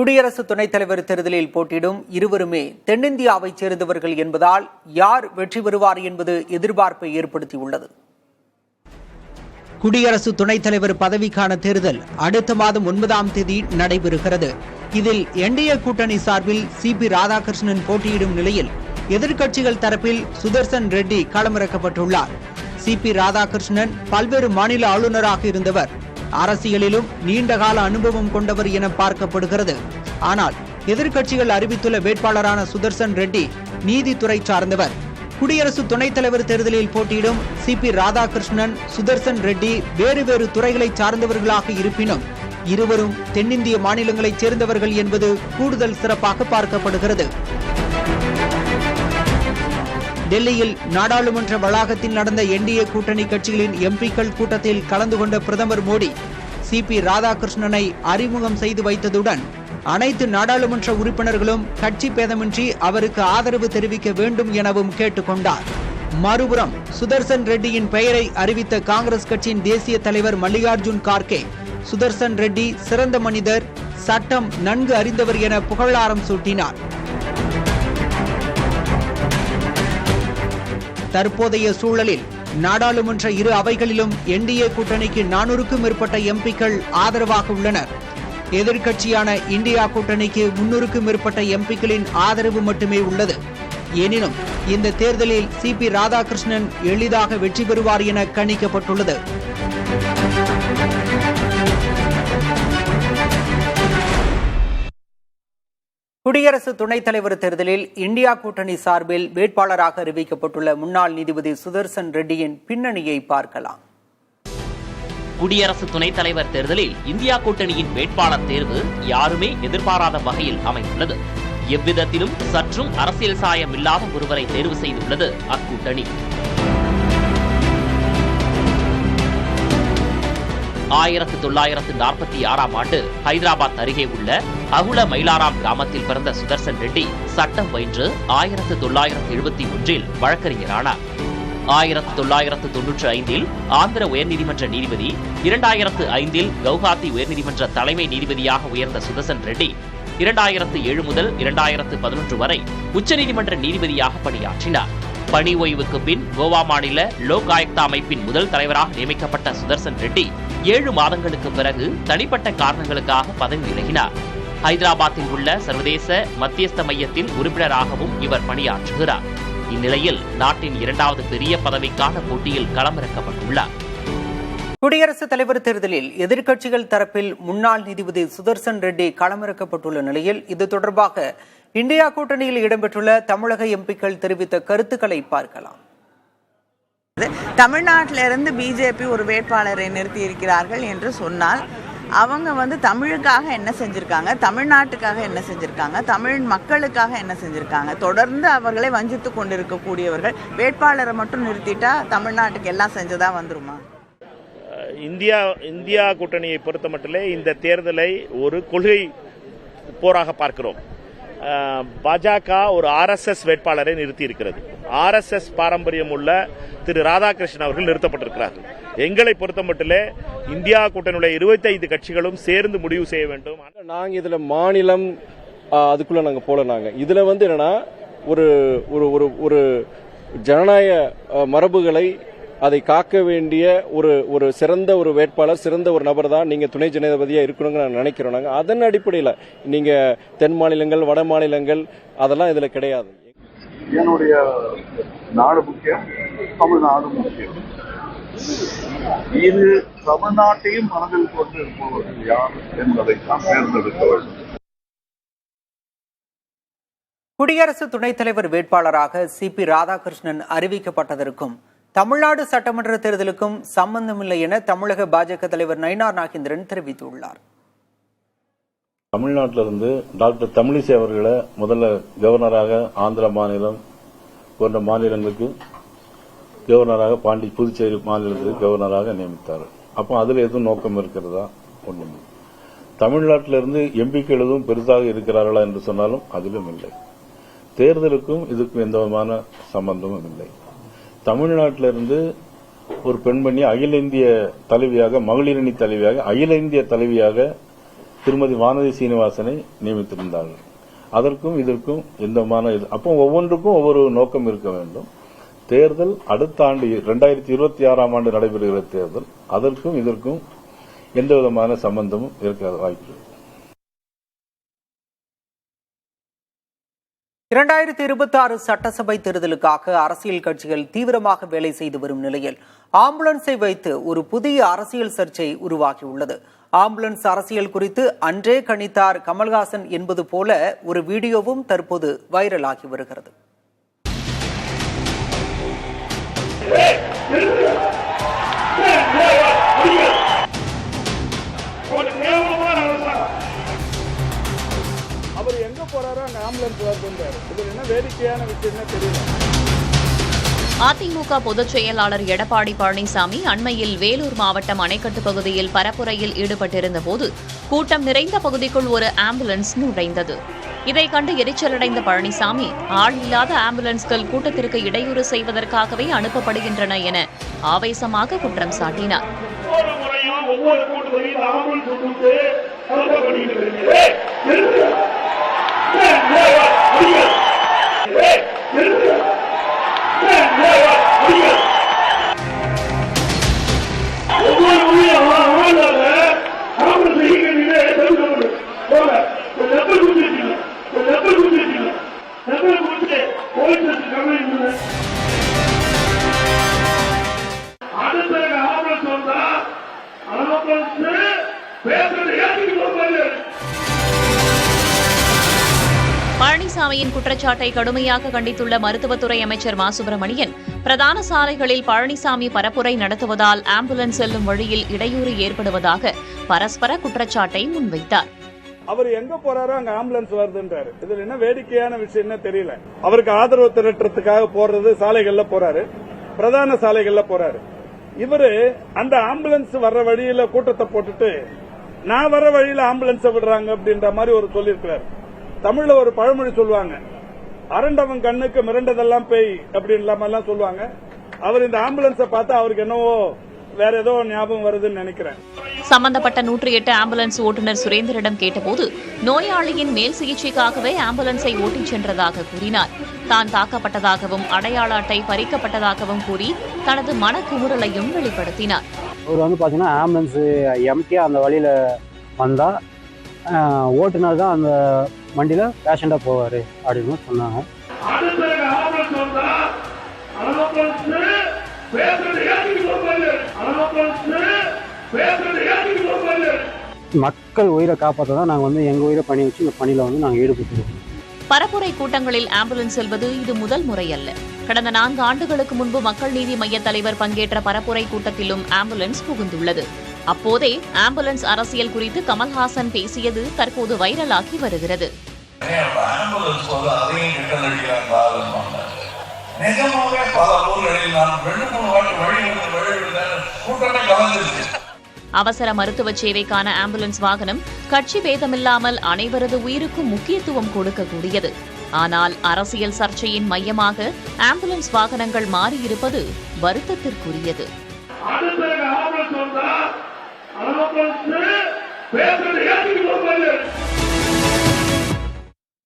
குடியரசு துணைத் தலைவர் தேர்தலில் போட்டியிடும் இருவருமே தென்னிந்தியாவைச் சேர்ந்தவர்கள் என்பதால் யார் வெற்றி பெறுவார் என்பது எதிர்பார்ப்பை ஏற்படுத்தியுள்ளது. குடியரசு துணைத் தலைவர் பதவிக்கான தேர்தல் அடுத்த மாதம் 9ஆம் தேதி நடைபெறுகிறது. இதில் என்டிஏ கூட்டணி சார்பில் சிபி ராதாகிருஷ்ணன் போட்டியிடும் நிலையில் எதிர்க்கட்சிகள் தரப்பில் சுதர்சன் ரெட்டி களமிறக்கப்பட்டுள்ளார். சிபி ராதாகிருஷ்ணன் பல்வேறு மாநில ஆளுநராக இருந்தவர். அரசியலிலும் நீண்டகால அனுபவம் கொண்டவர் என பார்க்கப்படுகிறது. ஆனால் எதிர்க்கட்சிகள் அறிவித்துள்ள வேட்பாளரான சுதர்சன் ரெட்டி நீதித்துறை சார்ந்தவர். குடியரசு துணைத் தலைவர் தேர்தலில் போட்டியிடும் சிபி ராதாகிருஷ்ணன், சுதர்சன் ரெட்டி வேறு வேறு துறைகளை சார்ந்தவர்களாக இருப்பினும் இருவரும் தென்னிந்திய மாநிலங்களைச் சேர்ந்தவர்கள் என்பது கூடுதல் சிறப்பாக பார்க்கப்படுகிறது. டெல்லியில் நாடாளுமன்ற வளாகத்தில் நடந்த என்டிஏ கூட்டணி கட்சிகளின் எம்பிக்கள் கூட்டத்தில் கலந்து கொண்ட பிரதமர் மோடி சிபி ராதாகிருஷ்ணனை அறிமுகம் செய்து வைத்ததுடன் அனைத்து நாடாளுமன்ற உறுப்பினர்களும் கட்சி பேதமின்றி அவருக்கு ஆதரவு தெரிவிக்க வேண்டும் எனவும் கேட்டுக்கொண்டார். மறுபுறம் சுதர்சன் ரெட்டியின் பெயரை அறிவித்த காங்கிரஸ் கட்சியின் தேசிய தலைவர் மல்லிகார்ஜுன் கார்கே சுதர்சன் ரெட்டி சிறந்த மனிதர், சட்டம் நன்கு அறிந்தவர் என புகழாரம் சூட்டினார். தற்போதைய சூழலில் நாடாளுமன்ற இரு அவைகளிலும் என்டிஏ கூட்டணிக்கு 400க்கும் மேற்பட்ட எம்பிக்கள் ஆதரவாக உள்ளனர். எதிர்க்கட்சியான இந்தியா கூட்டணிக்கு 300க்கும் மேற்பட்ட எம்பிக்களின் ஆதரவு மட்டுமே உள்ளது. எனினும் இந்த தேர்தலில் சிபி ராதாகிருஷ்ணன் எளிதாக வெற்றி பெறுவார் என கணிக்கப்பட்டுள்ளது. குடியரசு துணைத் தலைவர் தேர்தலில் இந்தியா கூட்டணி சார்பில் வேட்பாளராக அறிவிக்கப்பட்டுள்ள முன்னாள் நீதிபதி சுதர்சன் ரெட்டியின் பின்னணியை பார்க்கலாம். குடியரசு துணைத் தலைவர் தேர்தலில் இந்தியா கூட்டணியின் வேட்பாளர் தேர்வு யாருமே எதிர்பாராத வகையில் அமைந்துள்ளது. எவ்விதத்திலும் சற்றும் அரசியல் சாயம் இல்லாத ஒருவரை தேர்வு செய்துள்ளது அக்கூட்டணி. 1946ஆம் ஆண்டு ஹைதராபாத் அருகே உள்ள அகுல மயிலாராம் கிராமத்தில் பிறந்த சுதர்சன் ரெட்டி சட்டம் பயின்று 1971இல் வழக்கறிஞரானார். 1995இல் ஆந்திர உயர்நீதிமன்ற நீதிபதி, 2005இல் கவுஹாத்தி உயர்நீதிமன்ற தலைமை நீதிபதியாக உயர்ந்த சுதர்சன் ரெட்டி 2007 முதல் 2011 வரை உச்சநீதிமன்ற நீதிபதியாக பணியாற்றினார். பணி ஓய்வுக்கு பின் கோவா மாநில லோக் ஆயுக்தா அமைப்பின் முதல் தலைவராக நியமிக்கப்பட்ட சுதர்சன் ரெட்டி 7 மாதங்களுக்கு பிறகு தனிப்பட்ட காரணங்களுக்காக பதவி விலகினார். ஹைதராபாத்தில் உள்ள சர்வதேச மத்தியஸ்த மையத்தில் உறுப்பினராகவும் இவர் பணியாற்றுகிறார். இந்நிலையில் நாட்டின் 2வது பெரிய பதவிக்கான போட்டியில் களமிறக்கப்பட்டுள்ளார். குடியரசுத் தலைவர் தேர்தலில் எதிர்க்கட்சிகள் தரப்பில் முன்னாள் நீதிபதி சுதர்சன் ரெட்டி களமிறக்கப்பட்டுள்ள நிலையில் இது தொடர்பாக இந்தியா கூட்டணியில் இடம்பெற்றுள்ள தமிழக எம்பிக்கள் தெரிவித்த கருத்துக்களை பார்க்கலாம். தமிழ்நாட்டிலிருந்து பிஜேபி ஒரு வேட்பாளரை நிறுத்தி இருக்கிறார்கள் என்று சொன்னால் அவங்க தமிழுக்காக என்ன செஞ்சிருக்காங்க, தமிழ்நாட்டுக்காக என்ன செஞ்சிருக்காங்க, தமிழ் மக்களுக்காக என்ன செஞ்சிருக்காங்க? தொடர்ந்து அவர்களை வஞ்சித்து கொண்டிருக்கக்கூடியவர்கள் வேட்பாளரை மட்டும் நிறுத்திட்டா தமிழ்நாட்டுக்கு எல்லாம் செஞ்சதா வந்துருமா? இந்தியா கூட்டணியை பொறுத்த மட்டிலே இந்த தேர்தலை ஒரு கொள்கை போராக பார்க்கிறோம். பாஜக ஒரு RSS வேட்பாளரை நிறுத்தி இருக்கிறது. RSS பாரம்பரியம் உள்ள திரு ராதாகிருஷ்ணன் அவர்கள் நிறுத்தப்பட்டிருக்கிறார்கள். எங்களை பொறுத்த மட்டிலே இந்தியா கூட்டணியுடைய 25 கட்சிகளும் சேர்ந்து முடிவு செய்ய வேண்டும். நாங்க இதுல மாநிலம் அதுக்குள்ள நாங்க போல இதுல என்னன்னா ஒரு ஒரு ஜனநாயக மரபுகளை அதை காக்க வேண்டிய ஒரு சிறந்த ஒரு வேட்பாளர், சிறந்த ஒரு நபர் தான் நீங்க துணை ஜனாதிபதியா இருக்கணும்னு நான் நினைக்கிறோம். நாங்க அதன் அடிப்படையில் நீங்க தென் மாநிலங்கள், வட மாநிலங்கள் அதெல்லாம் இதுல கிடையாது. என்னுடைய நாடு முக்கியம், தமிழ்நாடு முக்கியம். இது தமிழ்நாட்டையும் மனதில் கொண்டு இருப்பவர்கள் யார் என்பதைத்தான் தேர்ந்தெடுக்க வேண்டும். குடியரசு துணைத் தலைவர் வேட்பாளராக சிபி ராதாகிருஷ்ணன் அறிவிக்கப்பட்டதற்கும் தமிழ்நாடு சட்டமன்ற தேர்தலுக்கும் சம்பந்தமில்லை என தமிழக பாஜக தலைவர் நயினார் நாகேந்திரன் தெரிவித்துள்ளார். தமிழ்நாட்டிலிருந்து டாக்டர் தமிழிசை அவர்களை முதல்ல கவர்னராக ஆந்திர மாநிலம் போன்ற மாநிலங்களுக்கு கவர்னராக, புதுச்சேரி மாநிலத்திற்கு கவர்னராக நியமித்தார். அப்போ அதில் எதுவும் நோக்கம் இருக்கிறதா? ஒன்றும். தமிழ்நாட்டிலிருந்து எம்பிக்கள் எதுவும் பெரிதாக இருக்கிறார்களா என்று சொன்னாலும் அதிலும் இல்லை. தேர்தலுக்கும் இதுக்கும் எந்த விதமான சம்பந்தமும் இல்லை. தமிழ்நாட்டிலிருந்து ஒரு பெண்மணி அகில இந்திய தலைவியாக, மகளிரணி தலைவியாக, அகில இந்திய தலைவியாக திருமதி வானதி சீனிவாசனை நியமித்திருந்தார்கள். அதற்கும் இதற்கும் எந்தமான அப்போ ஒவ்வொன்றுக்கும் ஒவ்வொரு நோக்கம் இருக்க வேண்டும். தேர்தல் அடுத்த ஆண்டு 2026ஆம் ஆண்டு நடைபெறுகிற தேர்தல், அதற்கும் இதற்கும் எந்த விதமான சம்பந்தமும் இருக்க வாய்ப்பு. 2026 சட்டசபை தேர்தலுக்காக அரசியல் கட்சிகள் தீவிரமாக வேலை செய்து வரும் நிலையில் ஆம்புலன்ஸை வைத்து ஒரு புதிய அரசியல் சர்ச்சை உருவாகியுள்ளது. ஆம்புலன்ஸ் அரசியல் குறித்து அன்றே கணித்தார் கமல்ஹாசன் என்பது போல ஒரு வீடியோவும் தற்போது வைரலாகி வருகிறது. அவர் எங்க போறாரோ அங்க ஆம்புலன்ஸ் வருதுன்றாரு. இது என்ன வேடிக்கையான விஷயம் தெரியல. அதிமுக பொதுச் செயலாளர் எடப்பாடி பழனிசாமி அண்மையில் வேலூர் மாவட்டம் அணைக்கட்டு பகுதியில் பரப்புரையில் ஈடுபட்டிருந்த போது கூட்டம் நிறைந்த பகுதிக்குள் ஒரு ஆம்புலன்ஸ் நுழைந்தது. இதை கண்டு எரிச்சலடைந்த பழனிசாமி, ஆள் இல்லாத ஆம்புலன்ஸ்கள் கூட்டத்திற்கு இடையூறு செய்வதற்காகவே அனுப்பப்படுகின்றன என ஆவேசமாக குற்றம் சாட்டினார். பழனிசாமியின் குற்றச்சாட்டை கடுமையாக கண்டித்துள்ள மருத்துவத்துறை அமைச்சர் மா சுப்பிரமணியன், பிரதான சாலைகளில் பழனிசாமி பரப்புரை நடத்துவதால் ஆம்புலன்ஸ் செல்லும் வழியில் இடையூறு ஏற்படுவதாக பரஸ்பர குற்றச்சாட்டை முன்வைத்தார். அவர் எங்க போறாரோ அங்க ஆம்புலன்ஸ் வருதுன்றாரு. இதுல என்ன வேடிக்கையான விஷயம் தெரியல. அவருக்கு ஆதரவு திரட்டுறதுக்காக போறது சாலைகள்ல போறாரு, பிரதான சாலைகள்ல போறாரு. இவரு அந்த ஆம்புலன்ஸ் வர்ற வழியில கூட்டத்தை போட்டுட்டு நான் வர வழியில ஆம்புலன்ஸ் விடுறாங்க அப்படின்ற மாதிரி ஒரு சொல்லியிருக்கிறார். தமிழ்ல ஒரு பழமொழி சொல்லுவாங்க, அரண்டவன் கண்ணுக்கு மிரண்டதெல்லாம் பேய் அப்படின்லாம் சொல்லுவாங்க. அவர் இந்த ஆம்புலன்ஸை பார்த்தா அவருக்கு என்னவோ வேற ஏதோ ஞாபகம் வருதுன்னு நினைக்கிறேன். சம்பந்தப்பட்ட 108 ஆம்புலன்ஸ் ஓட்டுநர் சுரேந்தரிடம் கேட்டபோது நோயாளியின் மேல் சிகிச்சைக்காகவே ஆம்புலன்ஸை ஓட்டிச் சென்றதாக கூறினார். தான் தாக்கப்பட்டதாகவும் அடையாள அட்டை பறிக்கப்பட்டதாகவும் கூறி தனது மனக்குமுறலையும் வெளிப்படுத்தினார். அவர் பாத்தீங்கன்னா ஆம்புலன்ஸ் எம்டியா அந்த வழியில வந்தா ஓட்டுநர் தான் அந்த வண்டியில பேஷண்டா போவாரு அப்படின்னு சொன்னாங்க. மக்கள் உயிரை காப்பாற்ற தான் நாங்கள் எங்க உயிரை பணி வச்சு இந்த பணியில நாங்கள் ஈடுபட்டுருக்கோம். பரப்புரை கூட்டங்களில் ஆம்புலன்ஸ் செல்வது இது முதல் முறை அல்ல. கடந்த 4 ஆண்டுகளுக்கு முன்பு மக்கள் நீதி மய்ய தலைவர் பங்கேற்ற பரப்புரை கூட்டத்திலும் ஆம்புலன்ஸ் புகுந்துள்ளது. அப்போதே ஆம்புலன்ஸ் அரசியல் குறித்து கமல்ஹாசன் பேசியது தற்போது வைரலாகி வருகிறது. அவசர மருத்துவ சேவைக்கான ஆம்புலன்ஸ் வாகனம் கட்சி பேதமில்லாமல் அனைவரது உயிருக்கும் முக்கியத்துவம் கொடுக்கக்கூடியது. ஆனால் அரசியல் சர்ச்சையின் மையமாக ஆம்புலன்ஸ் வாகனங்கள் மாறியிருப்பது வருத்தத்திற்குரியது.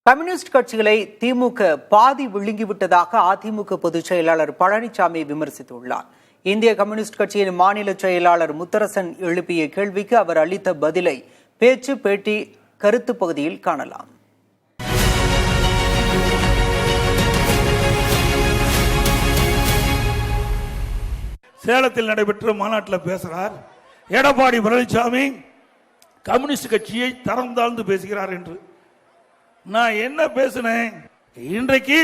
கம்யூனிஸ்ட் கட்சிகளை திமுக பாதி விழுங்கிவிட்டதாக அதிமுக பொதுச் செயலாளர் பழனிசாமி விமர்சித்துள்ளார். இந்திய கம்யூனிஸ்ட் கட்சியின் மாநில செயலாளர் முத்தரசன் எழுப்பிய கேள்விக்கு அவர் அளித்த பதிலை பேச்சு பேட்டி கருத்து பகுதியில் காணலாம். சேலத்தில் நடைபெற்ற மாநாட்டில் பேசுகிறார் எடப்பாடி பழனிசாமி கம்யூனிஸ்ட் கட்சியை தரம் தாழ்ந்து பேசுகிறார் என்று. நான் என்ன பேசினேன்? இன்றைக்கு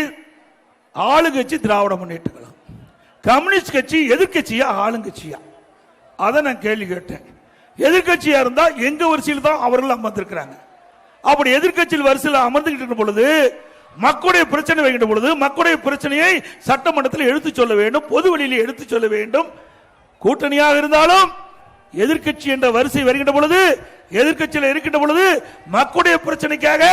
ஆளுங்கட்சி திராவிட முன்னேற்ற கழகம், கம்யூனிஸ்ட் கட்சி எதிர்கட்சியா ஆளுங்கட்சியா? அதை நான் கேள்வி கேட்டேன். எதிர்கட்சியா இருந்தா எங்க வரிசையில் தான் அவர்கள் அமர்ந்திருக்கிறாங்க. அப்படி எதிர்கட்சியில் வரிசையில் அமர்ந்துகிட்டு பொழுது மக்களுடைய பிரச்சனை வைக்கின்ற பொழுது மக்களுடைய பிரச்சனையை சட்டமன்றத்தில் எடுத்து சொல்ல வேண்டும், பொது வெளியில் எடுத்து சொல்ல வேண்டும். கூட்டணியாக இருந்தாலும் எதிர்கட்சி என்ற வரிசை வருகின்ற பொழுது எதிர்கட்சியில் இருக்கின்ற பொழுது மக்களுடைய பிரச்சனைக்காக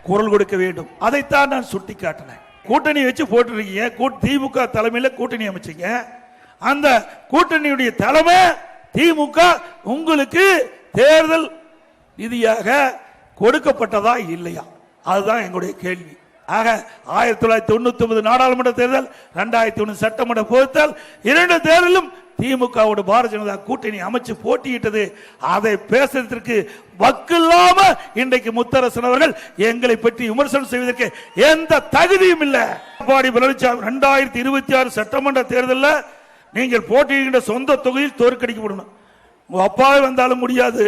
குரல் கொடுக்க வேண்டும். அதைத்தான் நான் சுட்டி காட்டினேன். கூட்டணி வச்சு போட்டுருக்கீங்க, திமுக தலைமையில கூட்டணி அமைச்சீங்க. அந்த கூட்டணியுடைய தலைமை திமுக உங்களுக்கு தேர்தல் நிதியாக கொடுக்கப்பட்டதா இல்லையா? அதுதான் எங்களுடைய கேள்வி. ஆக 1999 நாடாளுமன்ற தேர்தல், 2001 சட்டமன்ற பொதுத்தல், 2 தேர்தலும் திமுகவோட பாரதிய ஜனதா கூட்டணி அமைச்சு போட்டியிட்டது. அதை பேசுறதுக்கு வக்கில்லாம இன்றைக்கு முத்தரசன் அவர்கள் எங்களை பற்றி விமர்சனம் செய்வதற்கு எந்த தகுதியும் இல்லை. எடப்பாடி பழனிசாமி 2026 சட்டமன்ற தேர்தலில் நீங்கள் போட்டியிடுகின்ற சொந்த தொகுதியில் தோற்கடிக்கப்படணும். உங்க அப்பாவே வந்தாலும் முடியாது.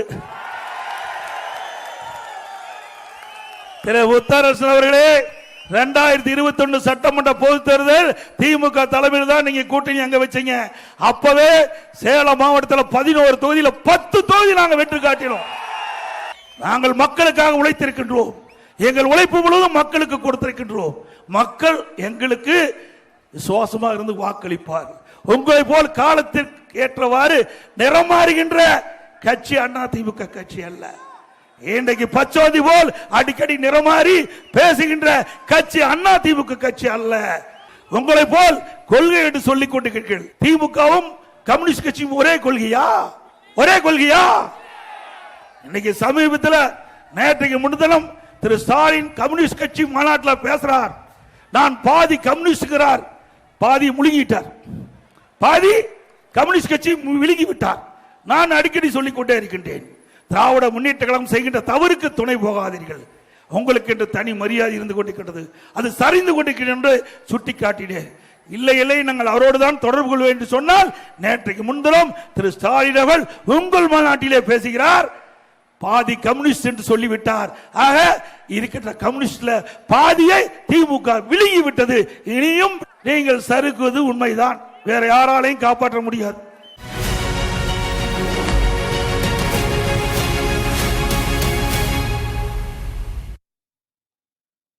திரு முத்தரசன் அவர்களே, 2021 சட்டமன்ற பொது தேர்தல் திமுக தலைமையில் தான் நீங்க கூட்டணி அங்க வச்சீங்க. அப்பவே சேலம் மாவட்டத்தில் 11 தொகுதியில் 10 தொகுதி நாங்கள் வெற்றி காட்டினோம். நாங்கள் மக்களுக்காக உழைத்திருக்கின்றோம். எங்கள் உழைப்பு முழுவதும் மக்களுக்கு கொடுத்திருக்கின்றோம். மக்கள் எங்களுக்கு விசுவாசமாக இருந்து வாக்களிப்பார். உங்களை போல் காலத்திற்கு ஏற்றவாறு நிறமாறுகின்ற கட்சி அதிமுக கட்சி அல்ல. இன்றைக்கு பச்சோதி போல் அடிக்கடி நிறமாறி பேசுகின்ற கட்சி அதிமுக கட்சி அல்ல. உங்களை போல் கொள்கை என்று சொல்லிக் கொண்டிருக்கிறீர்கள். திமுகவும் கம்யூனிஸ்ட் கட்சியும் ஒரே கொள்கையா? ஒரே கொள்கையா? இன்னைக்கு சமீபத்தில் நேற்றைக்கு முன்தினம் திரு ஸ்டாலின் கம்யூனிஸ்ட் கட்சி மாநாட்டில் பேசுறார். நான் பாதி கம்யூனிஸ்டுகிறார், பாதி முழுகிட்டார், பாதி கம்யூனிஸ்ட் கட்சி விழுகி விட்டார். நான் அடிக்கடி சொல்லிக் கொண்டே இருக்கின்றேன், திராவிட முன்னேற்ற கழகம் செய்கின்ற தவறுக்கு துணை போகாதீர்கள். உங்களுக்கு என்று தனி மரியாதை இருந்து கொண்டிருக்கிறது, அது சரிந்து கொண்டிருக்கிறது என்று சுட்டிக்காட்டினேன். இல்லை இல்லை, நாங்கள் அவரோடு தான் தொடர்பு கொள்வோம் என்று சொன்னால், நேற்றைக்கு முன்தினம் திரு ஸ்டாலின் அவர்கள் உங்கள் மாநாட்டிலே பேசுகிறார், பாதி கம்யூனிஸ்ட் என்று சொல்லிவிட்டார். ஆக இருக்கின்ற கம்யூனிஸ்ட்ல பாதியை திமுக விழுங்கி விட்டது. இனியும் நீங்கள் சறுக்குவது உண்மைதான், வேற யாராலையும் காப்பாற்ற முடியாது.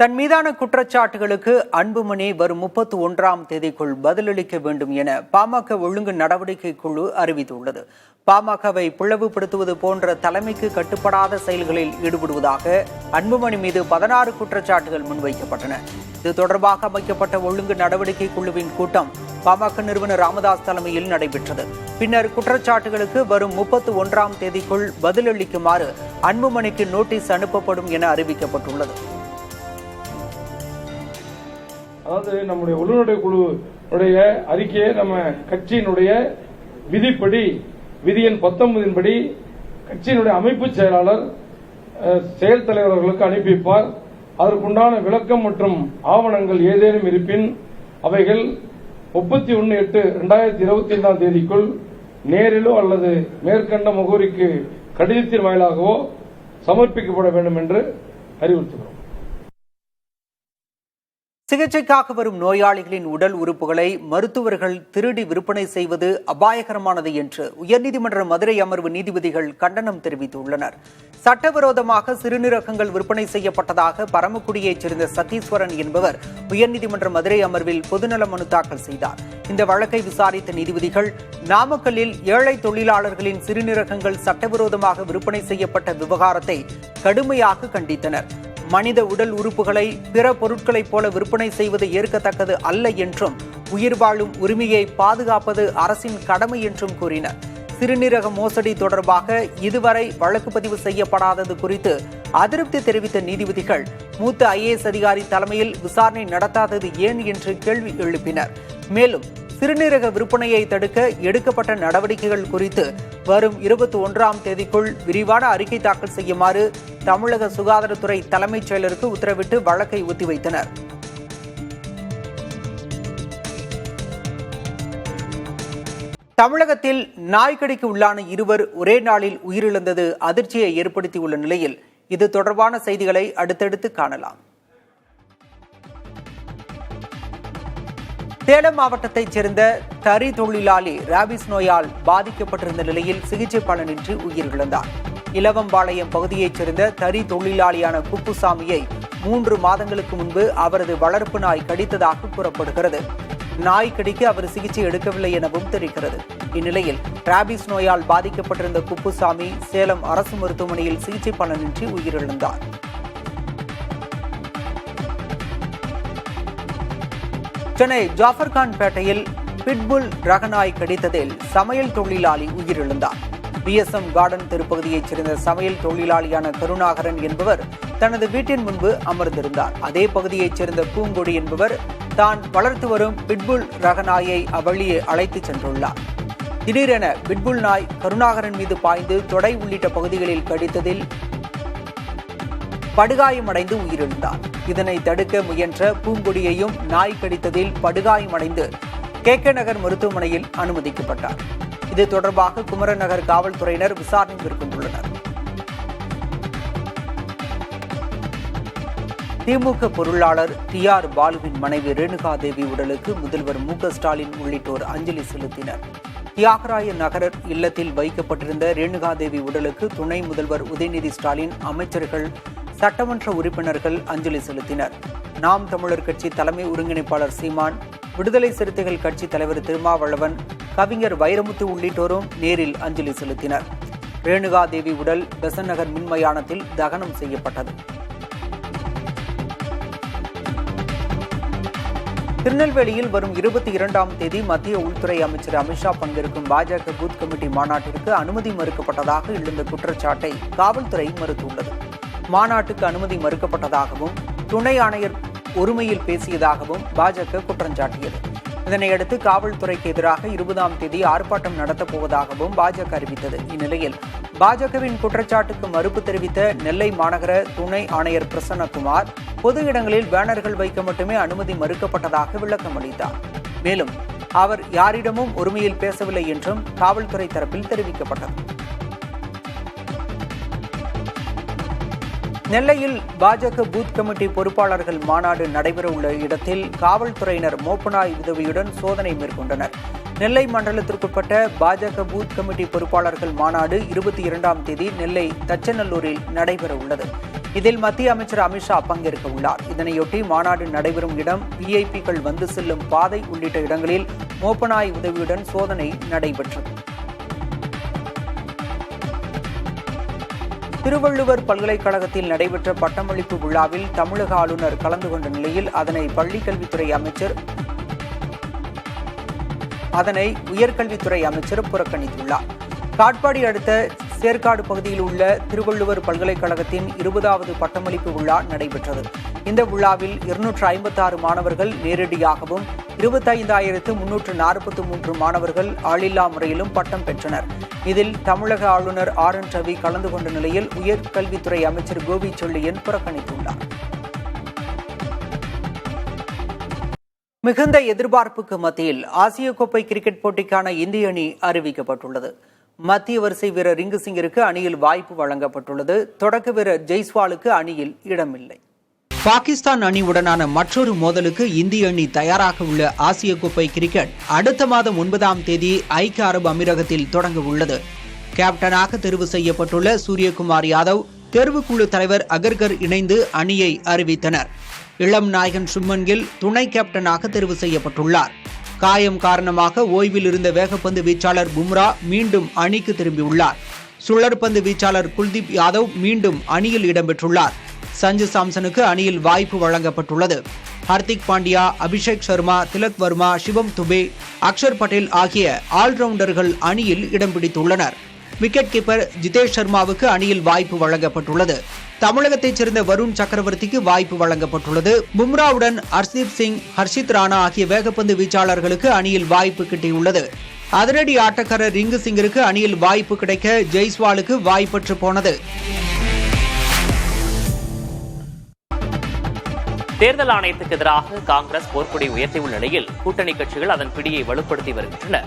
தன் மீதான குற்றச்சாட்டுகளுக்கு அன்புமணி வரும் 31ஆம் தேதிக்குள் பதிலளிக்க வேண்டும் என பாமக ஒழுங்கு நடவடிக்கை குழு அறிவித்துள்ளது. பாமகவை பிளவுபடுத்துவது போன்ற தலைமைக்கு கட்டுப்படாத செயல்களில் ஈடுபடுவதாக அன்புமணி மீது 16 குற்றச்சாட்டுகள் முன்வைக்கப்பட்டன. இது தொடர்பாக அமைக்கப்பட்ட ஒழுங்கு நடவடிக்கை குழுவின் கூட்டம் பாமக நிறுவனர் ராமதாஸ் தலைமையில் நடைபெற்றது. பின்னர் குற்றச்சாட்டுகளுக்கு வரும் 31ஆம் தேதிக்குள் பதிலளிக்குமாறு அன்புமணிக்கு நோட்டீஸ் அனுப்பப்படும் என அறிவிக்கப்பட்டுள்ளது. அதாவது நம்முடைய உள்நடை குழுவுடைய அறிக்கையை நம்ம கட்சியினுடைய விதிப்படி, விதி எண் 19 படி கட்சியினுடைய அமைப்பு செயலாளர் செயல் தலைவர்களுக்கு அனுப்பி வைப்பார். அதற்குண்டான விளக்கம் மற்றும் ஆவணங்கள் ஏதேனும் இருப்பின் அவைகள் 31/8/2025 தேதிக்குள் நேரிலோ அல்லது மேற்கண்ட முகவரிக்கு கடிதத்தின் வாயிலாகவோ சமர்ப்பிக்கப்பட வேண்டும் என்று அறிவுறுத்துகிறோம். சிகிச்சைக்காக வரும் நோயாளிகளின் உடல் உறுப்புகளை மருத்துவர்கள் திருடி விற்பனை செய்வது அபாயகரமானது என்று உயர்நீதிமன்ற மதுரை அமர்வு நீதிபதிகள் கண்டனம் தெரிவித்துள்ளனர். சட்டவிரோதமாக சிறுநீரகங்கள் விற்பனை செய்யப்பட்டதாக பரமக்குடியைச் சேர்ந்த சத்தீஸ்வரன் என்பவர் உயர்நீதிமன்ற மதுரை அமர்வில் பொதுநல மனு தாக்கல் செய்தார். இந்த வழக்கை விசாரித்த நீதிபதிகள் நாமக்கல்லில் ஏழை தொழிலாளர்களின் சிறுநீரகங்கள் சட்டவிரோதமாக விற்பனை செய்யப்பட்ட விவகாரத்தை கடுமையாக கண்டித்தனர். மனித உடல் உறுப்புகளை பிற பொருட்களைப் போல விற்பனை செய்வது ஏற்கத்தக்கது அல்ல என்றும் உயிர் வாழும் உரிமையை பாதுகாப்பது அரசின் கடமை என்றும் கூறினர். சிறுநீரக மோசடி தொடர்பாக இதுவரை வழக்கு பதிவு செய்யப்படாதது குறித்து அதிருப்தி தெரிவித்த நீதிபதிகள் மூத்த IAS அதிகாரி தலைமையில் விசாரணை நடத்தாதது ஏன் என்று கேள்வி எழுப்பினர். மேலும் சிறுநீரக விற்பனையை தடுக்க எடுக்கப்பட்ட நடவடிக்கைகள் குறித்து வரும் 21ஆம் தேதிக்குள் விரிவான அறிக்கை தாக்கல் செய்யுமாறு தமிழக சுகாதாரத்துறை தலைமைச் செயலருக்கு உத்தரவிட்டு வழக்கை ஒத்திவைத்தனர். தமிழகத்தில் நாய்க்கடிக்கு உள்ளான 2 ஒரே நாளில் உயிரிழந்தது அதிர்ச்சியை ஏற்படுத்தியுள்ள நிலையில் இது தொடர்பான செய்திகளை அடுத்தடுத்து காணலாம். சேலம் மாவட்டத்தைச் சேர்ந்த தறி தொழிலாளி ராபிஸ் நோயால் பாதிக்கப்பட்டிருந்த நிலையில் சிகிச்சை பலனின்றி உயிரிழந்தார். இலவம்பாளையம் பகுதியைச் சேர்ந்த தறி தொழிலாளியான குப்புசாமியை 3 மாதங்களுக்கு முன்பு அவரது வளர்ப்பு நாய் கடித்ததாக கூறப்படுகிறது. நாய் கடிக்கு அவர் சிகிச்சை எடுக்கவில்லை எனவும் தெரிகிறது. இந்நிலையில் ராபிஸ் நோயால் பாதிக்கப்பட்டிருந்த குப்புசாமி சேலம் அரசு மருத்துவமனையில் சிகிச்சை பலனின்றி உயிரிழந்தார். சென்னை ஜாஃபர்கான் பேட்டையில் பிட்புல் ரக நாய் கடித்ததில் சமையல் தொழிலாளி உயிரிழந்தார். BSM கார்டன் தெருப்பகுதியைச் சேர்ந்த சமையல் தொழிலாளியான கருணாகரன் என்பவர் தனது வீட்டின் முன்பு அமர்ந்திருந்தார். அதே பகுதியைச் சேர்ந்த பூங்கொடி என்பவர் தான் வளர்த்து வரும் பிட்புல் ரக நாயை வெளியே அழைத்துச் சென்றுள்ளார். திடீரென பிட்புல் நாய் கருணாகரன் மீது பாய்ந்து தொடை உள்ளிட்ட பகுதிகளில் கடித்ததில் படுகாயமடைந்து உயிரிழந்தார். இதனை தடுக்க முயன்ற பூங்கொடியையும் நாய் கடித்ததில் படுகாயமடைந்து KK நகர் மருத்துவமனையில் அனுமதிக்கப்பட்டார். இது தொடர்பாக குமரன் நகர் காவல்துறையினர் விசாரணை மேற்கொண்டுள்ளனர். திமுக பொருளாளர் TR பாலுவின் மனைவி ரேணுகாதேவி உடலுக்கு முதல்வர் MK ஸ்டாலின் உள்ளிட்டோர் அஞ்சலி செலுத்தினர். தியாகராய நகர் இல்லத்தில் வைக்கப்பட்டிருந்த ரேணுகாதேவி உடலுக்கு துணை முதல்வர் உதயநிதி ஸ்டாலின், அமைச்சர்கள், சட்டமன்ற உறுப்பினர்கள் அஞ்சலி செலுத்தினர். நாம் தமிழர் கட்சி தலைமை ஒருங்கிணைப்பாளர் சீமான், விடுதலை சிறுத்தைகள் கட்சி தலைவர் திருமாவளவன், கவிஞர் வைரமுத்து உள்ளிட்டோரும் நேரில் அஞ்சலி செலுத்தினர். ரேணுகாதேவி உடல் பெசன்ட் நகர் மின்மயானத்தில் தகனம் செய்யப்பட்டது. திருநெல்வேலியில் வரும் 22ஆம் தேதி மத்திய உள்துறை அமைச்சர் அமித்ஷா பங்கேற்கும் பாஜக பூத் கமிட்டி மாநாட்டிற்கு அனுமதி மறுக்கப்பட்டதாக எழுந்த குற்றச்சாட்டை காவல்துறை மறுத்துள்ளது. மாநாட்டுக்கு அனுமதி மறுக்கப்பட்டதாகவும் துணை ஆணையர் ஒருமையில் பேசியதாகவும் பாஜக குற்றம் சாட்டியது. இதனையடுத்து காவல்துறைக்கு எதிராக 20ஆம் தேதி ஆர்ப்பாட்டம் நடத்தப்போவதாகவும் பாஜக அறிவித்தது. இந்நிலையில் பாஜகவின் குற்றச்சாட்டுக்கு மறுப்பு தெரிவித்த நெல்லை மாநகர துணை ஆணையர் பிரசன்னகுமார் பொது இடங்களில் பேனர்கள் வைக்க மட்டுமே அனுமதி மறுக்கப்பட்டதாக விளக்கம் அளித்தார். மேலும் அவர் யாரிடமும் ஒருமையில் பேசவில்லை என்றும் காவல்துறை தரப்பில் தெரிவிக்கப்பட்டது. நெல்லையில் பாஜக பூத் கமிட்டி பொறுப்பாளர்கள் மாநாடு நடைபெறவுள்ள இடத்தில் காவல்துறையினர் மோப்பனாய் உதவியுடன் சோதனை மேற்கொண்டனர். நெல்லை மண்டலத்திற்குட்பட்ட பாஜக பூத் கமிட்டி பொறுப்பாளர்கள் மாநாடு 22ஆம் தேதி நெல்லை தச்சநல்லூரில் நடைபெறவுள்ளது. இதில் மத்திய அமைச்சர் அமித்ஷா பங்கேற்க உள்ளார். இதனையொட்டி மாநாடு நடைபெறும் இடம், விஐபிக்கள் வந்து செல்லும் பாதை உள்ளிட்ட இடங்களில் மோப்பனாய் உதவியுடன் சோதனை நடைபெற்றது. திருவள்ளுவர் பல்கலைக்கழகத்தில் நடைபெற்ற பட்டமளிப்பு விழாவில் தமிழக ஆளுநர் கலந்து கொண்ட நிலையில் அதனை உயர்கல்வித்துறை அமைச்சர் புறக்கணித்துள்ளார். காட்பாடி அடுத்த சேர்க்காடு பகுதியில் உள்ள திருவள்ளுவர் பல்கலைக்கழகத்தின் 20வது பட்டமளிப்பு விழா நடைபெற்றது. இந்த விழாவில் 256 மாணவர்கள் நேரடியாகவும் 25,343 மாணவர்கள் ஆளில்லா முறையிலும் பட்டம் பெற்றனர். இதில் தமிழக ஆளுநர் RN ரவி கலந்து கொண்ட நிலையில் உயர்கல்வித்துறை அமைச்சர் கோவி செழியன் புறக்கணித்துள்ளார். மிகுந்த எதிர்பார்ப்புக்கு மத்தியில் ஆசிய கோப்பை கிரிக்கெட் போட்டிக்கான இந்திய அணி அறிவிக்கப்பட்டுள்ளது. மத்திய வரிசை வீரர் ரிங்கு சிங்கிற்கு அணியில் வாய்ப்பு வழங்கப்பட்டுள்ளது. தொடக்க வீரர் ஜெய்ஸ்வாலுக்கு அணியில் இடமில்லை. பாகிஸ்தான் அணியுடனான மற்றொரு மோதலுக்கு இந்திய அணி தயாராக உள்ள ஆசிய கோப்பை கிரிக்கெட் அடுத்த மாதம் 9ஆம் தேதி ஐக்கிய அரபு அமீரகத்தில் தொடங்க உள்ளது. கேப்டனாக தேர்வு செய்யப்பட்டுள்ள சூரியகுமார் யாதவ், தேர்வுக்குழு தலைவர் அகர்கர் இணைந்து அணியை அறிவித்தனர். இளம் நாயகன் சுப்மன் கில் துணை கேப்டனாக தேர்வு செய்யப்பட்டுள்ளார். காயம் காரணமாக ஓய்வில் இருந்த வேகப்பந்து வீச்சாளர் பும்ரா மீண்டும் அணிக்கு திரும்பியுள்ளார். சுழற்பந்து வீச்சாளர் குல்தீப் யாதவ் மீண்டும் அணியில் இடம்பெற்றுள்ளார். சஞ்சு சாம்சனுக்கு அணியில் வாய்ப்பு வழங்கப்பட்டுள்ளது. ஹர்திக் பாண்டியா, அபிஷேக் சர்மா, திலக் வர்மா, சிவம் துபே, அக்ஷர் பட்டேல் ஆகிய ஆல்ரவுண்டர்கள் அணியில் இடம் பிடித்துள்ளனர். விக்கெட் கீப்பர் ஜிதேஷ் சர்மாவுக்கு அணியில் வாய்ப்பு வழங்கப்பட்டுள்ளது. தமிழகத்தைச் சேர்ந்த வருண் சக்கரவர்த்திக்கு வாய்ப்பு வழங்கப்பட்டுள்ளது. பும்ராவுடன் ஹர்தீப் சிங், ஹர்ஷித் ராணா ஆகிய வேகப்பந்து வீச்சாளர்களுக்கு அணியில் வாய்ப்பு கிட்டியுள்ளது. அதிரடி ஆட்டக்காரர் ரிங்கு சிங்கிற்கு அணியில் வாய்ப்பு கிடைக்க ஜெய்ஸ்வாலுக்கு வாய்ப்பற்று போனது. தேர்தல் ஆணையத்துக்கு எதிராக காங்கிரஸ் போர்க்கொடி உயர்த்தியுள்ள நிலையில் கூட்டணி கட்சிகள் அதன் பிடியை வலுப்படுத்தி வருகின்றன.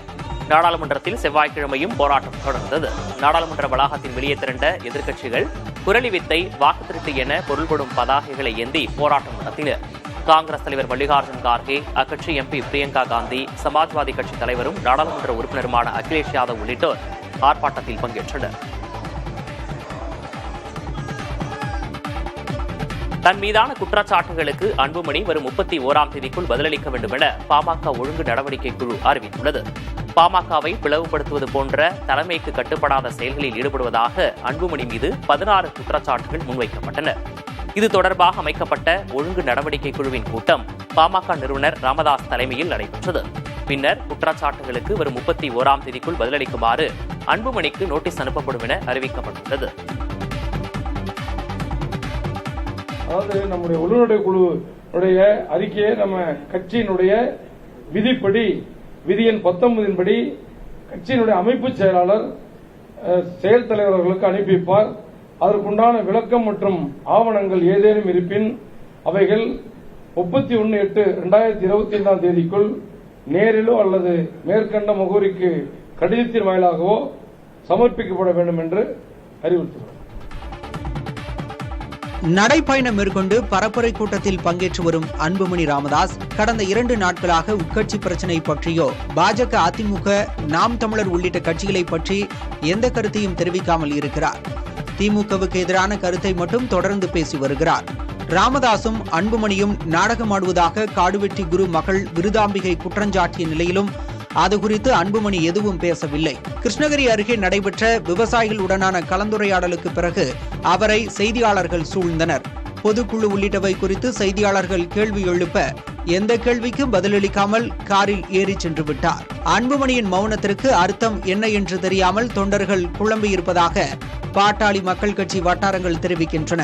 நாடாளுமன்றத்தில் செவ்வாய்க்கிழமையும் போராட்டம் தொடர்ந்தது. நாடாளுமன்ற வளாகத்தின் வெளியே திரண்ட எதிர்க்கட்சிகள் குரலி வித்தை, வாக்குத்திருட்டு என பொருள்படும் பதாகைகளை ஏந்தி போராட்டம் நடத்தினர். காங்கிரஸ் தலைவர் மல்லிகார்ஜுன் கார்கே, அக்கட்சி MP பிரியங்கா காந்தி, சமாஜ்வாதி கட்சி தலைவரும் நாடாளுமன்ற உறுப்பினருமான அகிலேஷ் யாதவ் உள்ளிட்டோர் ஆர்ப்பாட்டத்தில் பங்கேற்றனர். தன் மீதான குற்றச்சாட்டுகளுக்கு அன்புமணி வரும் 31ஆம் தேதிக்குள் பதிலளிக்க வேண்டும் என பாமக ஒழுங்கு நடவடிக்கை குழு அறிவித்துள்ளது. பாமகவை பிளவுபடுத்துவது போன்ற தலைமைக்கு கட்டுப்படாத செயல்களில் ஈடுபடுவதாக அன்புமணி மீது 16 குற்றச்சாட்டுகள் முன்வைக்கப்பட்டன. இது தொடர்பாக அமைக்கப்பட்ட ஒழுங்கு நடவடிக்கை குழுவின் கூட்டம் பாமக நிறுவனர் ராமதாஸ் தலைமையில் நடைபெற்றது. பின்னர் குற்றச்சாட்டுகளுக்கு வரும் 31ஆம் தேதிக்குள் பதிலளிக்குமாறு அன்புமணிக்கு நோட்டீஸ் அனுப்பப்படும் என அறிவிக்கப்பட்டுள்ளது. அதாவது நம்முடைய உள்நடை குழுவுடைய அறிக்கையை நம்ம கட்சியினுடைய விதிப்படி, விதி எண் 19 படி கட்சியினுடைய அமைப்பு செயலாளர் செயல் தலைவர்களுக்கு அனுப்பி வைப்பார். அதற்குண்டான விளக்கம் மற்றும் ஆவணங்கள் ஏதேனும் இருப்பின் அவைகள் 31/8/2025 தேதிக்குள் நேரிலோ அல்லது மேற்கண்ட முகவரிக்கு கடிதத்தின் வாயிலாகவோ சமர்ப்பிக்கப்பட வேண்டும் என்று அறிவுறுத்துகிறோம். நடைப்பயணம் மேற்கொண்டு பரப்புரை கூட்டத்தில் பங்கேற்று வரும் அன்புமணி ராமதாஸ் கடந்த 2 நாட்களாக உட்கட்சி பிரச்சினை பற்றியோ பாஜக, அதிமுக, நாம் தமிழர் உள்ளிட்ட கட்சிகளை பற்றி எந்த கருத்தையும் தெரிவிக்காமல் இருக்கிறார். திமுகவுக்கு எதிரான கருத்தை மட்டும் தொடர்ந்து பேசி வருகிறார். ராமதாசும் அன்புமணியும் நாடகமாடுவதாக காடுவெட்டி குரு மகள் விருதாம்பிகை குற்றஞ்சாட்டிய நிலையிலும் அது குறித்து அன்புமணி எதுவும் பேசவில்லை. கிருஷ்ணகிரி அருகே நடைபெற்ற விவசாயிகளுடனான கலந்துரையாடலுக்கு பிறகு அவரை செய்தியாளர்கள் சூழ்ந்தனர். பொதுக்குழு உள்ளிட்டவை குறித்து செய்தியாளர்கள் கேள்வி எழுப்ப எந்த கேள்விக்கும் பதிலளிக்காமல் காரில் ஏறி சென்று விட்டார். அன்புமணியின் மௌனத்திற்கு அர்த்தம் என்ன என்று தெரியாமல் தொண்டர்கள் குழம்பியிருப்பதாக பாட்டாளி மக்கள் கட்சி வட்டாரங்கள் தெரிவிக்கின்றன.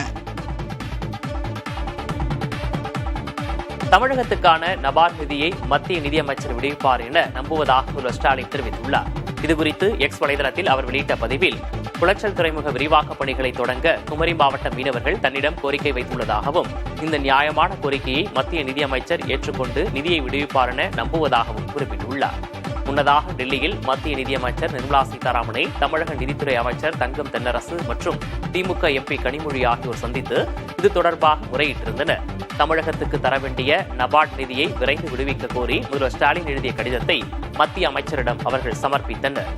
தமிழகத்துக்கான நபார்டு நிதியை மத்திய நிதியமைச்சர் விடுவிப்பார் என நம்புவதாக முதல்வர் ஸ்டாலின் தெரிவித்துள்ளார். இதுகுறித்து எக்ஸ் வலைதளத்தில் அவர் வெளியிட்ட பதிவில், குளச்சல் துறைமுக விரிவாக்கப் பணிகளை தொடங்க குமரி மாவட்ட மீனவர்கள் தன்னிடம் கோரிக்கை வைத்துள்ளதாகவும், இந்த நியாயமான கோரிக்கையை மத்திய நிதியமைச்சர் ஏற்றுக்கொண்டு நிதியை விடுவிப்பார் என நம்புவதாகவும் குறிப்பிட்டுள்ளார். முன்னதாக டெல்லியில் மத்திய நிதியமைச்சர் நிர்மலா சீதாராமனை தமிழக நிதித்துறை அமைச்சர் தங்கம் தென்னரசு மற்றும் திமுக எம்பி கனிமொழி ஆகியோர் சந்தித்து இது தொடர்பாக முறையிட்டிருந்தனர். தமிழகத்துக்கு தர வேண்டிய நபார்டு நிதியை விரைந்து விடுவிக்க கோரி முதல்வர் ஸ்டாலின் எழுதிய கடிதத்தை மத்திய அமைச்சரிடம் அவர்கள் சமர்ப்பித்தனர்.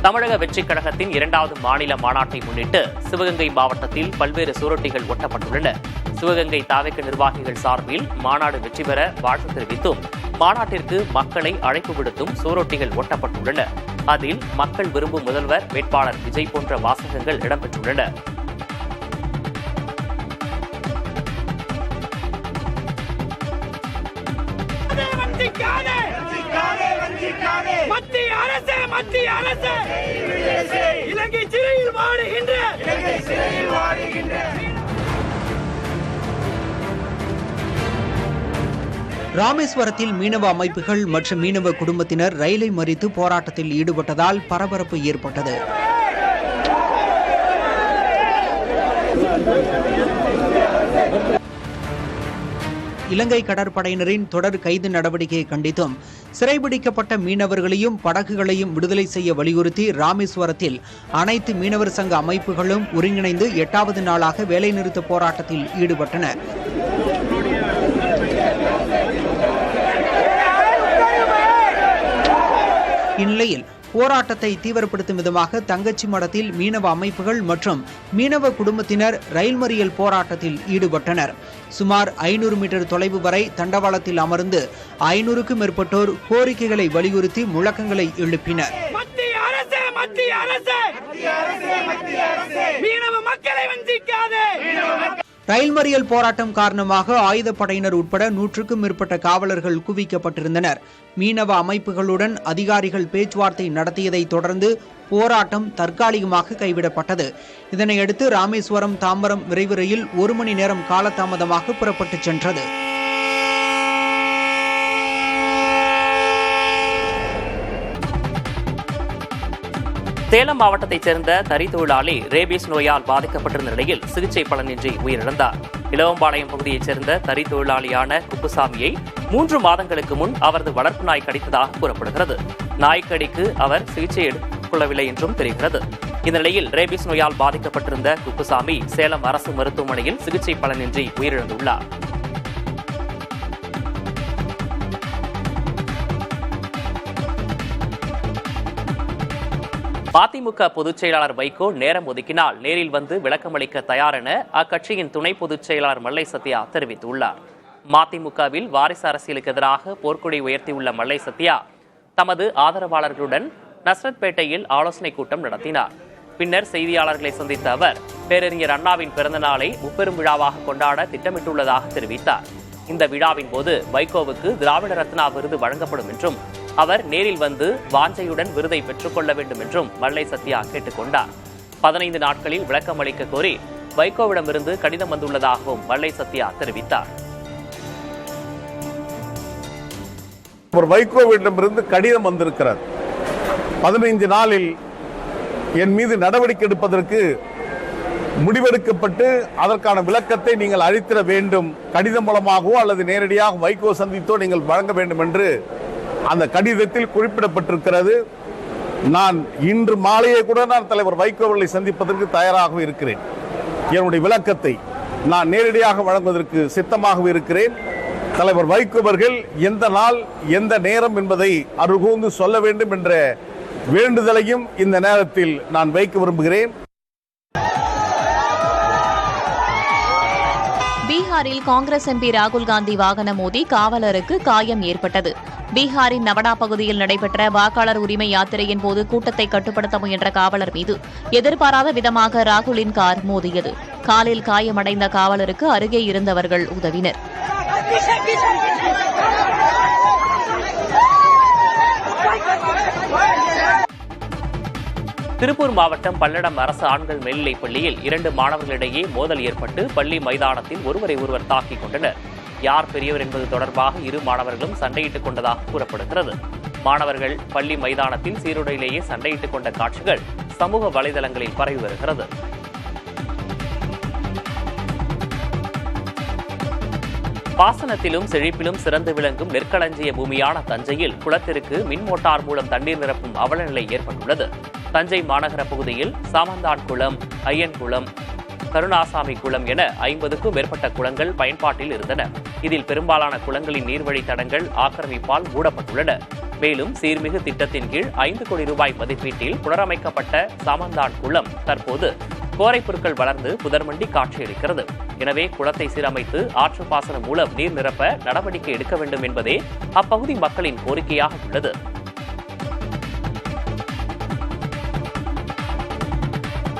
தமிழக வெற்றிக் கழகத்தின் 2வது மாநில மாநாட்டை முன்னிட்டு சிவகங்கை மாவட்டத்தில் பல்வேறு சுவரொட்டிகள் ஒட்டப்பட்டுள்ளன. சிவகங்கை தாவேக நிர்வாகிகள் சார்பில் மாநாடு வெற்றி பெற வாழ்த்து தெரிவித்தும் மாநாட்டிற்கு மக்களை அழைப்பு விடுத்தும் சுவரொட்டிகள் ஒட்டப்பட்டுள்ளன. அதில் மக்கள் விரும்பும் முதல்வர் வேட்பாளர் விஜய் போன்ற வாசகங்கள் இடம்பெற்றுள்ளன. ராமேஸ்வரத்தில் மீனவ அமைப்புகள் மற்றும் மீனவ குடும்பத்தினர் ரயிலை மறித்து போராட்டத்தில் ஈடுபட்டதால் பரபரப்பு ஏற்பட்டது. இலங்கை கடற்படையினரின் தொடர் கைது நடவடிக்கையை கண்டித்தும் சிறைபிடிக்கப்பட்ட மீனவர்களையும் படகுகளையும் விடுதலை செய்ய வலியுறுத்தி ராமேஸ்வரத்தில் அனைத்து மீனவர் சங்க அமைப்புகளும் ஒருங்கிணைந்து 8வது நாளாக வேலைநிறுத்த போராட்டத்தில் ஈடுபட்டன. இந்நிலையில் போராட்டத்தை தீவிரப்படுத்தும் விதமாக தங்கச்சி மடத்தில் மீனவ அமைப்புகள் மற்றும் மீனவ குடும்பத்தினர் ரயில் மறியல் போராட்டத்தில் ஈடுபட்டனர். சுமார் 500 மீட்டர் தொலைவு வரை தண்டவாளத்தில் அமர்ந்து 500க்கும் மேற்பட்டோர் கோரிக்கைகளை வலியுறுத்தி முழக்கங்களை எழுப்பினர். ரயில் மறியல் போராட்டம் காரணமாக ஆயுதப்படையினர் உட்பட 100க்கும் மேற்பட்ட காவலர்கள் குவிக்கப்பட்டிருந்தனர். மீனவ அமைப்புகளுடன் அதிகாரிகள் பேச்சுவார்த்தை நடத்தியதை தொடர்ந்து போராட்டம் தற்காலிகமாக கைவிடப்பட்டது. இதனையடுத்து ராமேஸ்வரம் தாம்பரம் விரைவு ரயில் 1 மணி நேரம் காலதாமதமாக புறப்பட்டுச் சென்றது. சேலம் மாவட்டத்தைச் சேர்ந்த தறி தொழிலாளி ரேபீஸ் நோயால் பாதிக்கப்பட்டிருந்த நிலையில் சிகிச்சை பலனின்றி உயிரிழந்தார். இளவம்பாளையம் பகுதியைச் சேர்ந்த தறி தொழிலாளியான குப்புசாமியை 3 மாதங்களுக்கு முன் அவரது வளர்ப்பு நாய் கடித்ததாக கூறப்படுகிறது. நாய்க்கடிக்கு அவர் சிகிச்சை எடுத்துக்கொள்ளவில்லை என்றும் தெரிகிறது. இந்த நிலையில் ரேபீஸ் நோயால் பாதிக்கப்பட்டிருந்த குப்புசாமி சேலம் அரசு மருத்துவமனையில் சிகிச்சை பலனின்றி உயிரிழந்துள்ளார். மதிமுக பொதுச் செயலாளர் வைகோ நேரம் ஒதுக்கினால் நேரில் வந்து விளக்கமளிக்க தயார் என அக்கட்சியின் துணை பொதுச் செயலாளர் மல்லை சத்யா தெரிவித்துள்ளார். மதிமுகவில் வாரிசு அரசியலுக்கு எதிராக போர்க்கொடி உயர்த்தியுள்ள மல்லை சத்யா தமது ஆதரவாளர்களுடன் நஸ்ரத்பேட்டையில் ஆலோசனைக் கூட்டம் நடத்தினார். பின்னர் செய்தியாளர்களை சந்தித்த அவர் பேரறிஞர் அண்ணாவின் பிறந்த நாளை முப்பெரும் விழாவாக கொண்டாட திட்டமிட்டுள்ளதாக தெரிவித்தார். இந்த விழாவின் போது வைகோவுக்கு திராவிட ரத்னா விருது வழங்கப்படும் என்றும் அவர் நேரில் வந்து வாஞ்சையுடன் விருதை பெற்றுக்கொள்ள வேண்டும் என்றும் மல்லை சத்யா கேட்டுக் கொண்டார். 15 நாட்களில் விளக்கம் அளிக்க கோரி வைகோவிடமிருந்து கடிதம் வந்துள்ளதாகவும் மல்லை சத்யா தெரிவித்தார். வைகோவிடமிருந்து கடிதம் வந்திருக்கிறார். 15 நாளில் என் மீது நடவடிக்கை எடுப்பதற்கு முடிவெடுக்கப்பட்டு அதற்கான விளக்கத்தை நீங்கள் அளித்திட வேண்டும், கடிதம் மூலமாகவோ அல்லது நேரடியாக வைகோ சந்தித்தோ நீங்கள் வழங்க வேண்டும் என்று அந்த கடிதத்தில் குறிப்பிடப்பட்டிருக்கிறது. நான் இன்று மாலையே கூட நான் தலைவர் வைகோ அவர்களை சந்திப்பதற்கு தயாராக இருக்கிறேன். என்னுடைய விளக்கத்தை நான் நேரடியாக வழங்குவதற்கு சித்தமாக இருக்கிறேன். தலைவர் வைகோ அவர்கள் எந்த நாள் எந்த நேரம் என்பதை அருகூர்ந்து சொல்ல வேண்டும் என்ற வேண்டுதலையும் இந்த நேரத்தில் நான் வைக்க விரும்புகிறேன். பீகாரில் காங்கிரஸ் எம்பி ராகுல் காந்தி வாகனம் மோதி காவலருக்கு காயம் ஏற்பட்டது. பீகாரின் நவடா பகுதியில் நடைபெற்ற வாக்காளர் உரிமை யாத்திரையின் போது கூட்டத்தை கட்டுப்படுத்த முயன்ற காவலர் மீது எதிர்பாராத விதமாக ராகுலின் கார் மோதியது. காலில் காயமடைந்த காவலருக்கு அருகே இருந்தவர்கள் உதவினர். திருப்பூர் மாவட்டம் பல்லடம் அரசு ஆண்கள் மேல்நிலைப் பள்ளியில் 2 மாணவர்களிடையே மோதல் ஏற்பட்டு பள்ளி மைதானத்தில் ஒருவரை ஒருவர் தாக்கிக் கொண்டனர். யார் பெரியவர் என்பது தொடர்பாக இரு மாணவர்களும் சண்டையிட்டுக் கொண்டதாக கூறப்படுகிறது. மாணவர்கள் பள்ளி மைதானத்தில் சீருடையிலேயே சண்டையிட்டுக் கொண்ட காட்சிகள் சமூக வலைதளங்களில் பரவி வருகிறது. பாசனத்திலும் செழிப்பிலும் சிறந்து விளங்கும் நெற்களஞ்சிய பூமியான தஞ்சையில் குளத்திற்கு மின் மோட்டார் மூலம் தண்ணீர் நிரப்பும் அவலநிலை ஏற்பட்டுள்ளது. தஞ்சை மாநகர பகுதியில் சாமந்தான் குளம், ஐயன் குளம், கருணாசாமி குளம் என 50க்கும் மேற்பட்ட குளங்கள் பயன்பாட்டில் இருந்தன. இதில் பெரும்பாலான குளங்களின் நீர்வழி தடங்கள் ஆக்கிரமிப்பால் மூடப்பட்டுள்ளன. மேலும் சீர்மிகு திட்டத்தின் கீழ் 5 கோடி ரூபாய் மதிப்பீட்டில் புனரமைக்கப்பட்ட சாமந்தான் குளம் தற்போது கோரைப்புற்கள் வளர்ந்து புதர்மண்டி காட்சியளிக்கிறது. எனவே குளத்தை சீரமைத்து ஆற்று பாசனம் மூலம் நீர் நிரப்ப நடவடிக்கை எடுக்க வேண்டும் என்பதே அப்பகுதி மக்களின் கோரிக்கையாக உள்ளது.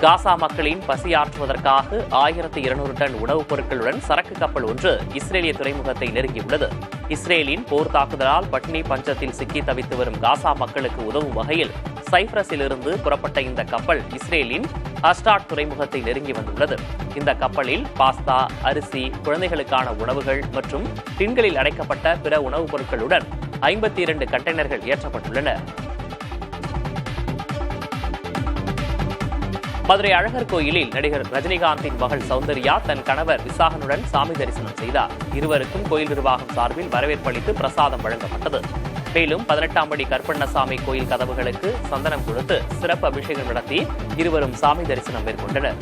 காசா மக்களின் பசியாற்றுவதற்காக 1200 டன் உணவுப் பொருட்களுடன் சரக்கு கப்பல் ஒன்று இஸ்ரேலிய துறைமுகத்தை நெருங்கியுள்ளது. இஸ்ரேலின் போர் தாக்குதலால் பட்டினி பஞ்சத்தில் சிக்கி தவித்து வரும் காசா மக்களுக்கு உதவும் வகையில் சைப்ரஸிலிருந்து புறப்பட்ட இந்த கப்பல் இஸ்ரேலின் அஸ்டாட் துறைமுகத்தை நெருங்கி வந்துள்ளது. இந்த கப்பலில் பாஸ்தா, அரிசி, குழந்தைகளுக்கான உணவுகள் மற்றும் டின்களில் அடைக்கப்பட்ட பிற உணவுப் பொருட்களுடன் 52 கண்டெய்னர்கள் ஏற்றப்பட்டுள்ளன. மதுரை அழகர் கோயிலில் நடிகர் ரஜினிகாந்தின் மகள் சௌந்தர்யா தன் கணவர் விசாகனுடன் சாமி தரிசனம் செய்தார். இருவருக்கும் கோயில் நிர்வாகம் சார்பில் வரவேற்பளித்து பிரசாதம் வழங்கப்பட்டது. மேலும் 18ஆம் படி கருப்பண்ணசாமி கோயில் கதவுகளுக்கு சந்தனம் கொடுத்து சிறப்பு அபிஷேகம் நடத்தி இருவரும் சாமி தரிசனம் மேற்கொண்டனர்.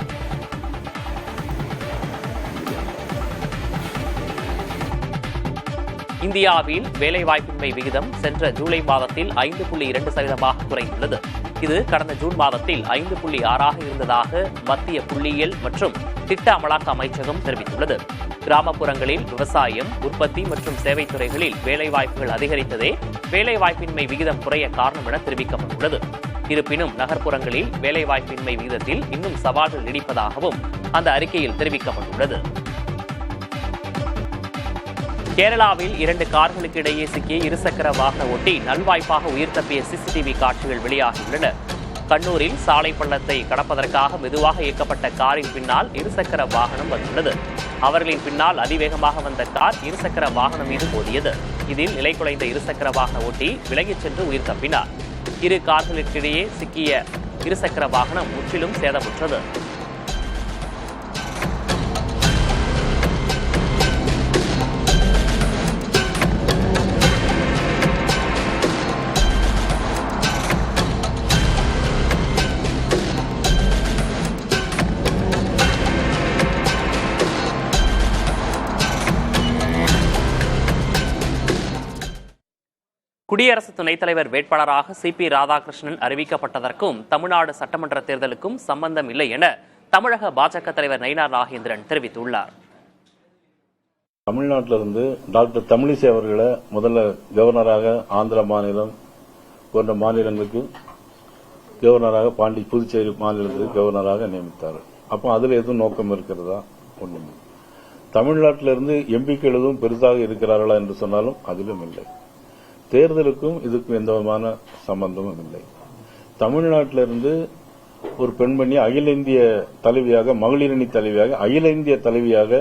இந்தியாவில் வேலைவாய்ப்பின்மை விகிதம் சென்ற ஜூலை மாதத்தில் 5.2% குறைந்துள்ளது. இது கடந்த ஜூன் மாதத்தில் 5.6 இருந்ததாக மத்திய புள்ளியியல் மற்றும் திட்ட அமலாக்க அமைச்சகம் தெரிவித்துள்ளது. கிராமப்புறங்களில் விவசாயம், உற்பத்தி மற்றும் சேவைத் துறைகளில் வேலைவாய்ப்புகள் அதிகரித்ததே வேலைவாய்ப்பின்மை விகிதம் குறைய காரணம் என தெரிவிக்கப்பட்டுள்ளது. இருப்பினும் நகர்ப்புறங்களில் வேலைவாய்ப்பின்மை விகிதத்தில் இன்னும் சவால்கள் நீடிப்பதாகவும் அந்த அறிக்கையில் தெரிவிக்கப்பட்டுள்ளது. கேரளாவில் 2 கார்களுக்கு இடையே சிக்கிய இருசக்கர வாகன ஓட்டி நல்வாய்ப்பாக உயிர் தப்பிய சிசிடிவி காட்சிகள் வெளியாகியுள்ளன. கண்ணூரில் சாலை பள்ளத்தை கடப்பதற்காக மெதுவாக இயக்கப்பட்ட காரின் பின்னால் இருசக்கர வாகனம் வந்துள்ளது. அவர்களின் பின்னால் அதிவேகமாக வந்த கார் இருசக்கர வாகனம் மீது மோதியது. இதில் நிலை குலைந்த இருசக்கர வாகன ஓட்டி விலகிச் சென்று உயிர் தப்பினார். 2 கார்களுக்கிடையே சிக்கிய இருசக்கர வாகனம் முற்றிலும் சேதமுற்றது. குடியரசு துணைத் தலைவர் வேட்பாளராக சிபி ராதாகிருஷ்ணன் அறிவிக்கப்பட்டதற்கும் தமிழ்நாடு சட்டமன்ற தேர்தலுக்கும் சம்பந்தம் இல்லை என தமிழக பாஜக தலைவர் நயினார் நாகேந்திரன் தெரிவித்துள்ளார். தமிழ்நாட்டிலிருந்து டாக்டர் தமிழிசை அவர்களை முதல்ல கவர்னராக ஆந்திர மாநிலம் போன்ற மாநிலங்களுக்கு கவர்னராக புதுச்சேரி மாநிலத்துக்கு கவர்னராக நியமித்தார். அப்போ அதில் எதுவும் நோக்கம் இருக்கிறதா? ஒன்றும். தமிழ்நாட்டிலிருந்து எம்பிக்கள் எதுவும் பெருசாக இருக்கிறார்களா என்று சொன்னாலும் அதிலும் இல்லை. தேர்தலுக்கும் இதுக்கும் எந்த விதமான சம்பந்தமும் இல்லை. தமிழ்நாட்டிலிருந்து ஒரு பெண்மணி அகில இந்திய தலைவியாக, மகளிரணி தலைவியாக, அகில இந்திய தலைவியாக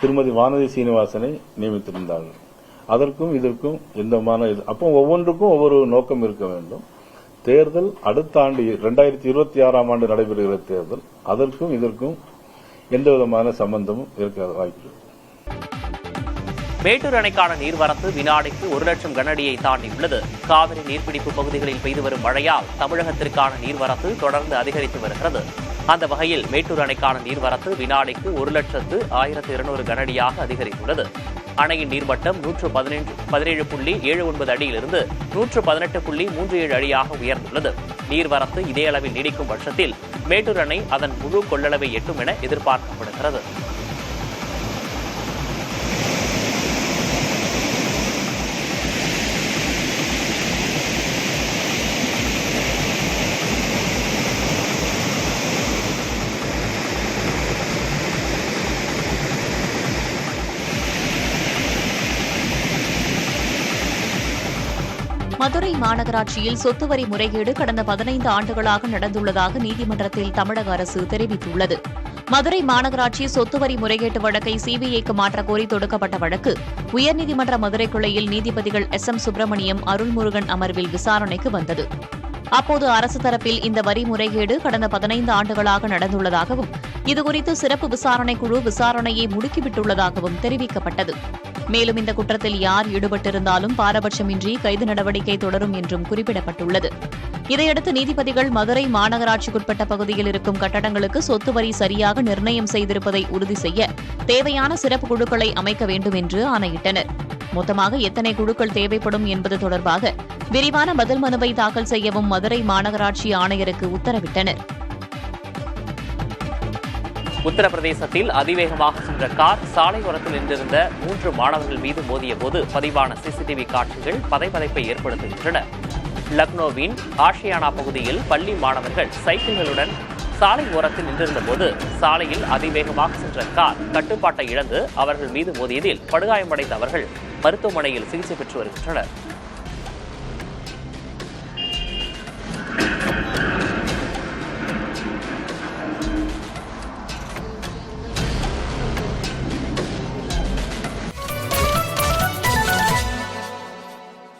திருமதி வானதி சீனிவாசனை நியமித்திருந்தார்கள். அதற்கும் இதற்கும் எந்த விதமான அப்போ ஒவ்வொன்றுக்கும் ஒவ்வொரு நோக்கம் இருக்க வேண்டும். தேர்தல் அடுத்த ஆண்டு 2026 ஆண்டு நடைபெறுகிற தேர்தல், அதற்கும் இதற்கும் எந்த விதமான சம்பந்தமும் இருக்க வாய்ப்பு. மேட்டூர் அணைக்கான நீர்வரத்து வினாடிக்கு 1 லட்சம் கனஅடியை தாண்டியுள்ளது. காவிரி நீர்பிடிப்பு பகுதிகளில் பெய்து வரும் மழையால் தமிழகத்திற்கான நீர்வரத்து தொடர்ந்து அதிகரித்து வருகிறது. அந்த வகையில் மேட்டூர் அணைக்கான நீர்வரத்து வினாடிக்கு 1,00,1200 கனஅடியாக அதிகரித்துள்ளது. அணையின் நீர்மட்டம் 117.79 அடியிலிருந்து 118.37 அடியாக உயர்ந்துள்ளது. நீர்வரத்து இதே அளவில் நீடிக்கும் பட்சத்தில் மேட்டூர் அணை அதன் முழு கொள்ளளவை எட்டும் என எதிர்பார்க்கப்படுகிறது. மதுரை மாநகராட்சியில் சொத்து வரி முறைகேடு கடந்த 15 ஆண்டுகளாக நடந்துள்ளதாக நீதிமன்றத்தில் தமிழக அரசு தெரிவித்துள்ளது. மதுரை மாநகராட்சி சொத்து வரி முறைகேட்டு வழக்கை சிபிஐக்கு மாற்றக் கோரி தொடுக்கப்பட்ட வழக்கு உயர்நீதிமன்ற மதுரை கிளையில் நீதிபதிகள் SM சுப்பிரமணியம், அருள்முருகன் அமர்வில் விசாரணைக்கு வந்தது. அப்போது அரசு தரப்பில் இந்த வரி முறைகேடு கடந்த 15 ஆண்டுகளாக நடந்துள்ளதாகவும் இதுகுறித்து சிறப்பு விசாரணை குழு விசாரணையை முடுக்கிவிட்டுள்ளதாகவும் தெரிவிக்கப்பட்டது. மேலும் இந்த குற்றத்தில் யார் ஈடுபட்டிருந்தாலும் பாரபட்சமின்றி கைது நடவடிக்கை தொடரும் என்றும் குறிப்பிடப்பட்டுள்ளது. இதையடுத்து நீதிபதிகள் மதுரை மாநகராட்சிக்குட்பட்ட பகுதியில் இருக்கும் கட்டடங்களுக்கு சொத்து வரி சரியாக நிர்ணயம் செய்திருப்பதை உறுதி செய்ய தேவையான சிறப்பு குழுக்களை அமைக்க வேண்டும் என்று ஆணையிட்டனர். மொத்தமாக எத்தனை குழுக்கள் தேவைப்படும் என்பது தொடர்பாக விரிவான பதில் மனுவை தாக்கல் செய்யவும் மதுரை மாநகராட்சி ஆணையருக்கு உத்தரவிட்டனர். உத்தரப்பிரதேசத்தில் அதிவேகமாக சென்ற கார் சாலை ஓரத்தில் நின்றிருந்த 3 மாணவர்கள் மீது மோதிய போது பதிவான சிசிடிவி காட்சிகள் பதைபதைப்பை ஏற்படுத்துகின்றன. லக்னோவின் ஆஷியானா பகுதியில் பள்ளி மாணவர்கள் சைக்கிள்களுடன் சாலை ஓரத்தில் நின்றிருந்தபோது சாலையில் அதிவேகமாக சென்ற கார் கட்டுப்பாட்டை இழந்து அவர்கள் மீது மோதியதில் படுகாயமடைந்த அவர்கள் மருத்துவமனையில் சிகிச்சை பெற்று வருகின்றனர்.